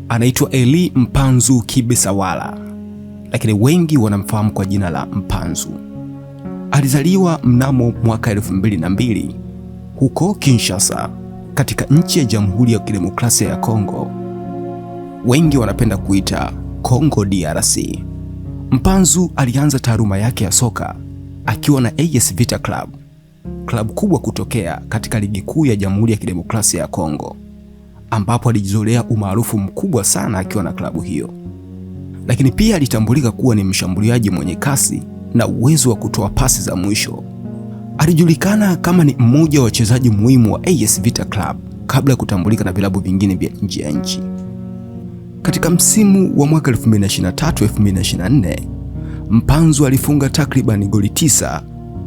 anaitwa Elie Mpanzu Kibisawala, lakini wengi wanamfahamu kwa jina la Mpanzu. Alizaliwa mnamo mwaka 2002 huko Kinshasa, katika nchi ya Jamhuri ya Kidemokrasia ya Kongo. Wengi wanapenda kuita Kongo DRC. Mpanzu alianza taaluma yake ya soka akiwa na AS Vita Club, klabu kubwa kutokea katika ligi kuu ya Jamhuri ya Kidemokrasia ya Kongo, ambapo alijizolea umaarufu mkubwa sana akiwa na klabu hiyo. Lakini pia alitambulika kuwa ni mshambuliaji mwenye kasi na uwezo wa kutoa pasi za mwisho. Alijulikana kama ni mmoja wa wachezaji muhimu wa AS Vita Club kabla ya kutambulika na vilabu vingine vya nje ya nchi. Katika msimu wa mwaka 2023-2024, Mpanzu alifunga takriban goli 9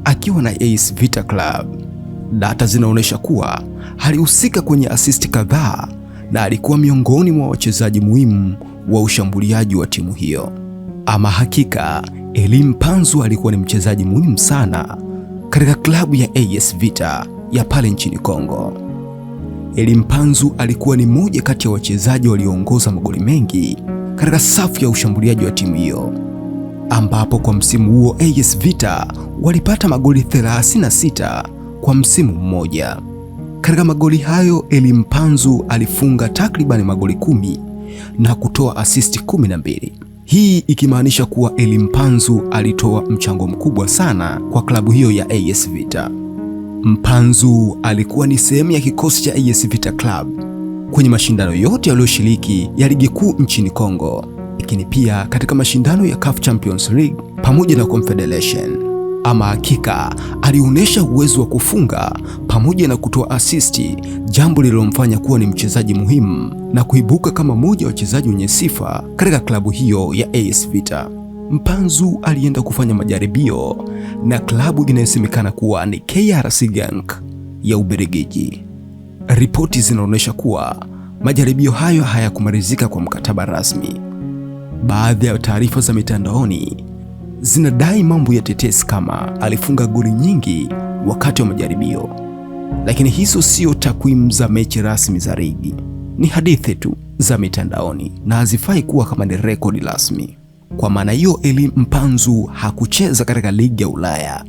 akiwa na AS Vita Club. Data zinaonyesha kuwa alihusika kwenye assist kadhaa na alikuwa miongoni mwa wachezaji muhimu wa ushambuliaji wa timu hiyo. Ama hakika, Elie Mpanzu alikuwa ni mchezaji muhimu sana katika klabu ya AS Vita ya pale nchini Kongo. Elie Mpanzu alikuwa ni mmoja kati ya wachezaji walioongoza magoli mengi katika safu ya ushambuliaji wa timu hiyo, ambapo kwa msimu huo AS Vita walipata magoli 36 kwa msimu mmoja. Katika magoli hayo Elie Mpanzu alifunga takriban magoli 10 na kutoa assist 12. Hii ikimaanisha kuwa Elie Mpanzu alitoa mchango mkubwa sana kwa klabu hiyo ya AS Vita. Mpanzu alikuwa ni sehemu ya kikosi cha AS Vita Club kwenye mashindano yote yaliyoshiriki ya ligi kuu nchini Kongo, lakini pia katika mashindano ya CAF Champions League pamoja na Confederation. Ama hakika alionyesha uwezo wa kufunga pamoja na kutoa asisti, jambo lililomfanya kuwa ni mchezaji muhimu na kuibuka kama mmoja wa wachezaji wenye sifa katika klabu hiyo ya AS Vita. Mpanzu alienda kufanya majaribio na klabu inayosemekana kuwa ni KRC Genk ya Ubelgiji. Ripoti zinaonyesha kuwa majaribio hayo hayakumalizika kwa mkataba rasmi. Baadhi ya taarifa za mitandaoni zinadai mambo ya tetesi kama alifunga goli nyingi wakati wa majaribio, lakini hizo sio takwimu za mechi rasmi za ligi. Ni hadithi tu za mitandaoni na hazifai kuwa kama ni rekodi rasmi. Kwa maana hiyo, Elie Mpanzu hakucheza katika ligi ya Ulaya.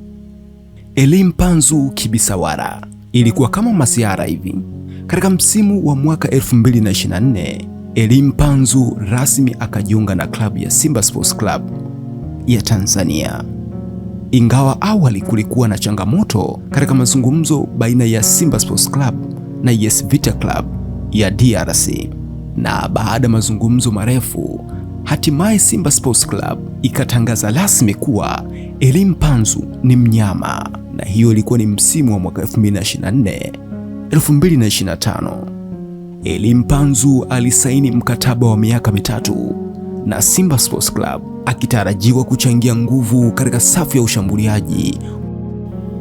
Elie Mpanzu Kibisawala ilikuwa kama masiara hivi. Katika msimu wa mwaka 2024, Elie Mpanzu rasmi akajiunga na klabu ya Simba Sports Club ya Tanzania. Ingawa awali kulikuwa na changamoto katika mazungumzo baina ya Simba Sports Club na AS Vita Club ya DRC, na baada ya mazungumzo marefu, hatimaye Simba Sports Club ikatangaza rasmi kuwa Elie Mpanzu ni mnyama, na hiyo ilikuwa ni msimu wa mwaka 2024-2025. Elie Mpanzu alisaini mkataba wa miaka 3 na Simba Sports Club, akitarajiwa kuchangia nguvu katika safu ya ushambuliaji.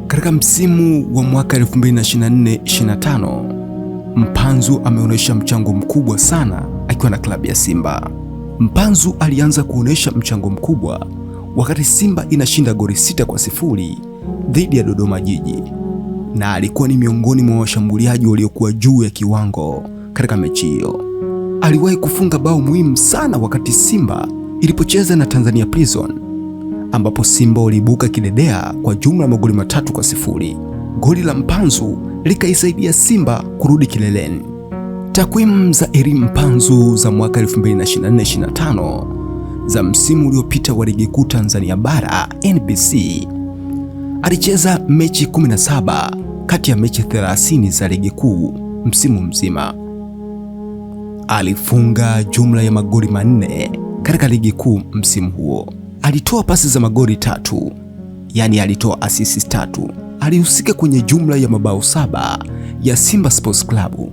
Katika msimu wa mwaka 2024-2025, Mpanzu ameonyesha mchango mkubwa sana akiwa na klabu ya Simba. Mpanzu alianza kuonyesha mchango mkubwa wakati Simba inashinda goli 6-0 dhidi ya Dodoma Jiji, na alikuwa ni miongoni mwa washambuliaji waliokuwa juu ya kiwango katika mechi hiyo. Aliwahi kufunga bao muhimu sana wakati Simba ilipocheza na Tanzania Prison, ambapo Simba waliibuka kidedea kwa jumla ya magoli 3-0. Goli la Mpanzu likaisaidia Simba kurudi kileleni. Takwimu za Elie Mpanzu za mwaka 2024-2025 za msimu uliopita wa ligi kuu Tanzania bara NBC, alicheza mechi 17 kati ya mechi 30 za ligi kuu msimu mzima. Alifunga jumla ya magoli 4 katika ligi kuu msimu huo. Alitoa pasi za magoli 3, yani alitoa assist 3. Alihusika kwenye jumla ya mabao 7 ya Simba Sports Club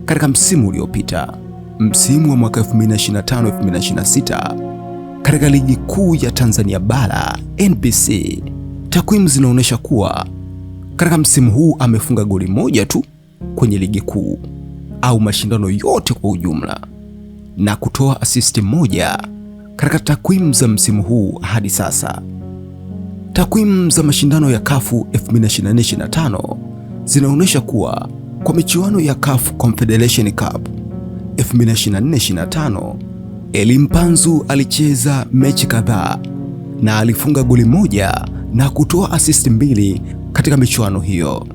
katika msimu uliopita, msimu wa mwaka 2025-2026 katika ligi kuu ya Tanzania bara NBC. Takwimu zinaonyesha kuwa katika msimu huu amefunga goli 1 tu kwenye ligi kuu au mashindano yote kwa ujumla na kutoa assist 1 katika takwimu za msimu huu hadi sasa. Takwimu za mashindano ya CAF 2024-2025 zinaonyesha kuwa kwa michuano ya CAF Confederation Cup 2024-25 Eli Mpanzu alicheza mechi kadhaa na alifunga goli moja na kutoa asisti 2 katika michuano hiyo.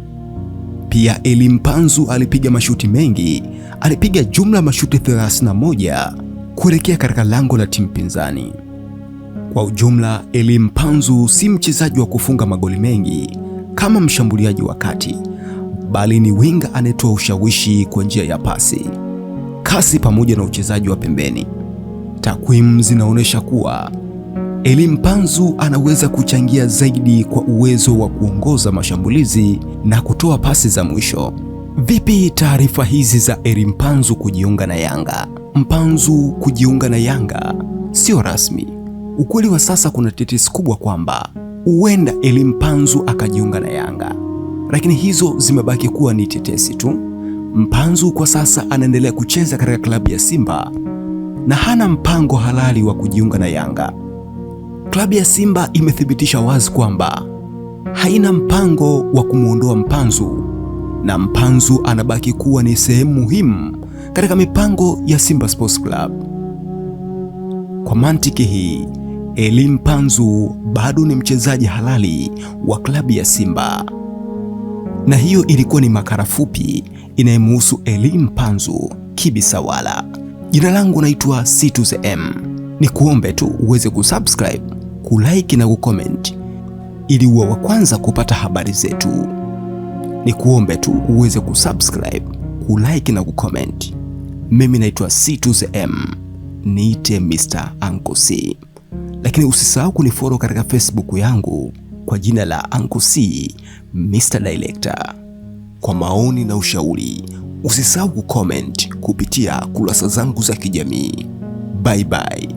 Pia Eli Mpanzu alipiga mashuti mengi, alipiga jumla mashuti 31 kuelekea katika lango la timu pinzani. Kwa ujumla, Eli Mpanzu si mchezaji wa kufunga magoli mengi kama mshambuliaji wa kati, bali ni winga anayetoa ushawishi kwa njia ya pasi, kasi pamoja na uchezaji wa pembeni. Takwimu zinaonyesha kuwa Eli Mpanzu anaweza kuchangia zaidi kwa uwezo wa kuongoza mashambulizi na kutoa pasi za mwisho. Vipi taarifa hizi za Eli Mpanzu kujiunga na Yanga? Mpanzu kujiunga na Yanga sio rasmi. Ukweli wa sasa, kuna tetesi kubwa kwamba huenda Eli Mpanzu akajiunga na Yanga, lakini hizo zimebaki kuwa ni tetesi tu. Mpanzu kwa sasa anaendelea kucheza katika klabu ya Simba na hana mpango halali wa kujiunga na Yanga. Klabu ya Simba imethibitisha wazi kwamba haina mpango wa kumwondoa Mpanzu, na Mpanzu anabaki kuwa ni sehemu muhimu katika mipango ya Simba Sports Club. Kwa mantiki hii, Eli Mpanzu bado ni mchezaji halali wa klabu ya Simba. Na hiyo ilikuwa ni makala fupi inayemhusu Eli Mpanzu Kibisawala. Jina langu naitwa C2M. Ni kuombe tu uweze kusubscribe, kulike na kucomment ili uwe wa kwanza kupata habari zetu. Ni kuombe tu uweze kusubscribe, kulike na kucomment. Mimi naitwa C2M. Niite Mr. Uncle C. Lakini usisahau kunifollow katika Facebook yangu kwa jina la Uncle C Mr. Director. Kwa maoni na ushauri, usisahau kucomment kupitia kurasa zangu za kijamii. Bye bye.